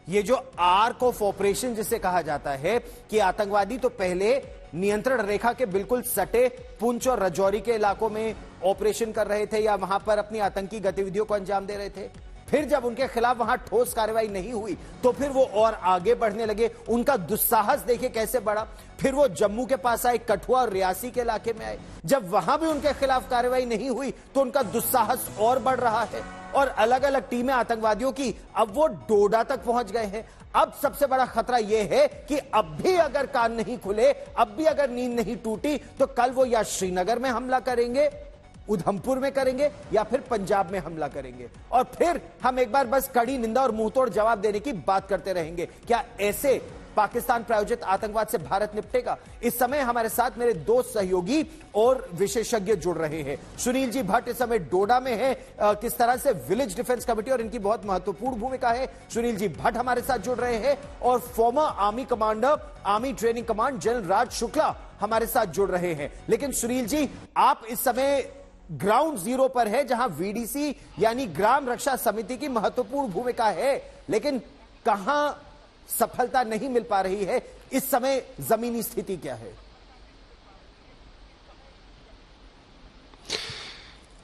ये जो arc of operation जिसे कहा जाता है कि आतंकवादी तो पहले नियंत्रण रेखा के बिल्कुल सटे पुंछ और राजौरी के इलाकों में ऑपरेशन कर रहे थे या वहां पर अपनी आतंकी गतिविधियों को अंजाम दे रहे थे। फिर जब उनके खिलाफ वहां ठोस कार्रवाई नहीं हुई तो फिर वो और आगे बढ़ने लगे। उनका दुस्साहस देखिए कैसे बढ़ा। फिर वो जम्मू के पास आए, कठुआ और रियासी के इलाके में आए। जब वहां भी उनके खिलाफ कार्रवाई नहीं हुई तो उनका दुस्साहस और बढ़ रहा है और अलग अलग टीमें आतंकवादियों की अब वो डोडा तक पहुंच गए हैं। अब सबसे बड़ा खतरा यह है कि अब भी अगर कान नहीं खुले, अब भी अगर नींद नहीं टूटी तो कल वो या श्रीनगर में हमला करेंगे, उधमपुर में करेंगे या फिर पंजाब में हमला करेंगे और फिर हम एक बार बस कड़ी निंदा और मुंहतोड़ जवाब देने की बात करते रहेंगे। क्या ऐसे पाकिस्तान प्रायोजित आतंकवाद से भारत निपटेगा? इस समय हमारे साथ मेरे दो सहयोगी और विशेषज्ञ जुड़ रहे हैं। सुनील जी भट्ट इस समय डोडा में है, किस तरह से विलेज डिफेंस कमेटी और इनकी बहुत महत्वपूर्ण भूमिका है। सुनील जी भट्ट हमारे साथ जुड़ रहे हैं और former army commander, army training command general Raj Shukla हमारे साथ जुड़ रहे हैं। लेकिन सुनील जी, आप इस समय ग्राउंड जीरो पर है जहां वीडीसी यानी ग्राम रक्षा समिति की महत्वपूर्ण भूमिका है, लेकिन कहां सफलता नहीं मिल पा रही है। इस समय जमीनी स्थिति क्या है?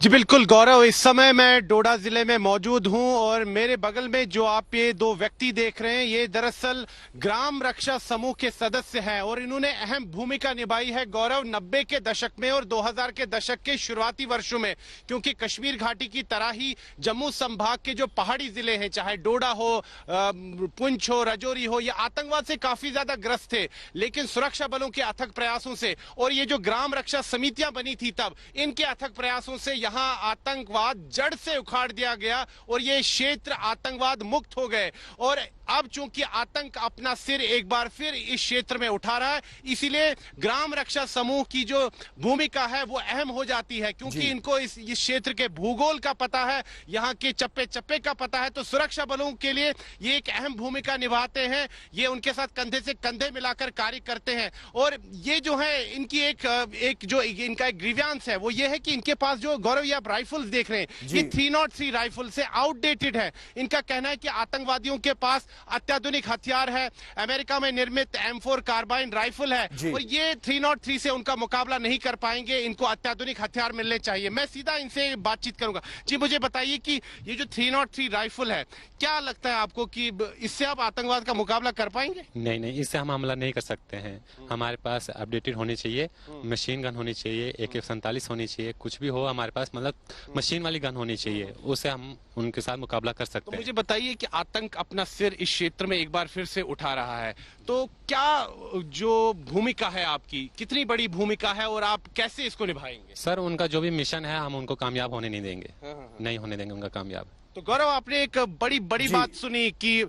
जी बिल्कुल गौरव, इस समय मैं डोडा जिले में मौजूद हूं और मेरे बगल में जो आप ये दो व्यक्ति देख रहे हैं ये दरअसल ग्राम रक्षा समूह के सदस्य हैं और इन्होंने अहम भूमिका निभाई है गौरव 90 के दशक में और 2000 के दशक के शुरुआती वर्षों में, क्योंकि कश्मीर घाटी की तरह ही जम्मू संभाग के जो पहाड़ी जिले हैं, चाहे डोडा हो, पुंछ हो, राजौरी हो, ये आतंकवाद से काफी ज्यादा ग्रस्त थे। लेकिन सुरक्षा बलों के अथक प्रयासों से और ये जो ग्राम रक्षा समितियां बनी थी तब, इनके अथक प्रयासों से यहां आतंकवाद जड़ से उखाड़ दिया गया और ये क्षेत्र आतंकवाद मुक्त हो गए। और अब चूंकि आतंक अपना सिर एक बार फिर इस क्षेत्र में उठा रहा है, इसीलिए ग्राम रक्षा समूह की जो भूमिका है वो अहम हो जाती है, क्योंकि इनको इस क्षेत्र के भूगोल का पता है, यहाँ के चप्पे चप्पे का पता है। तो सुरक्षा बलों के लिए ये एक अहम भूमिका निभाते हैं। ये उनके साथ कंधे से कंधे मिलाकर कार्य करते हैं। और ये जो है इनकी एक जो इनका एक ग्रीवांस है वो ये है कि इनके पास जो गौरव ये आप राइफल्स देख रहे हैं, ये 303 राइफल से आउटडेटेड है। इनका कहना है कि आतंकवादियों के पास अत्याधुनिक हथियार है, अमेरिका में निर्मित M4 कार्बाइन राइफल है और ये 303 से उनका मुकाबला नहीं कर पाएंगे। इनको अत्याधुनिक हथियार मिलने चाहिए। मैं सीधा इनसे बातचीत करूंगा। जी मुझे बताइए कि ये जो 303 राइफल है, क्या लगता है आपको कि इससे आप आतंकवाद का मुकाबला कर पाएंगे? नहीं, इससे हम हमला नहीं कर सकते हैं। हमारे पास अपडेटेड होनी चाहिए, मशीन गन होनी चाहिए, AK-47 होनी चाहिए, कुछ भी हो हमारे पास, मतलब मशीन वाली गन होनी चाहिए, उससे हम उनके साथ मुकाबला कर सकते हैं। मुझे बताइए कि आतंक अपना सिर इस क्षेत्र में एक बार फिर से उठा रहा है, तो क्या जो भूमिका है आपकी, कितनी बड़ी भूमिका है और आप कैसे इसको निभाएंगे? सर उनका जो भी मिशन है हम उनको कामयाब होने नहीं देंगे। नहीं होने देंगे उनका कामयाब। तो गौरव, आपने एक बड़ी बात सुनी कि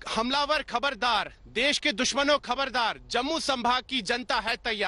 हमलावर खबरदार, देश के दुश्मनों खबरदार, जम्मू संभाग की जनता है तैयार।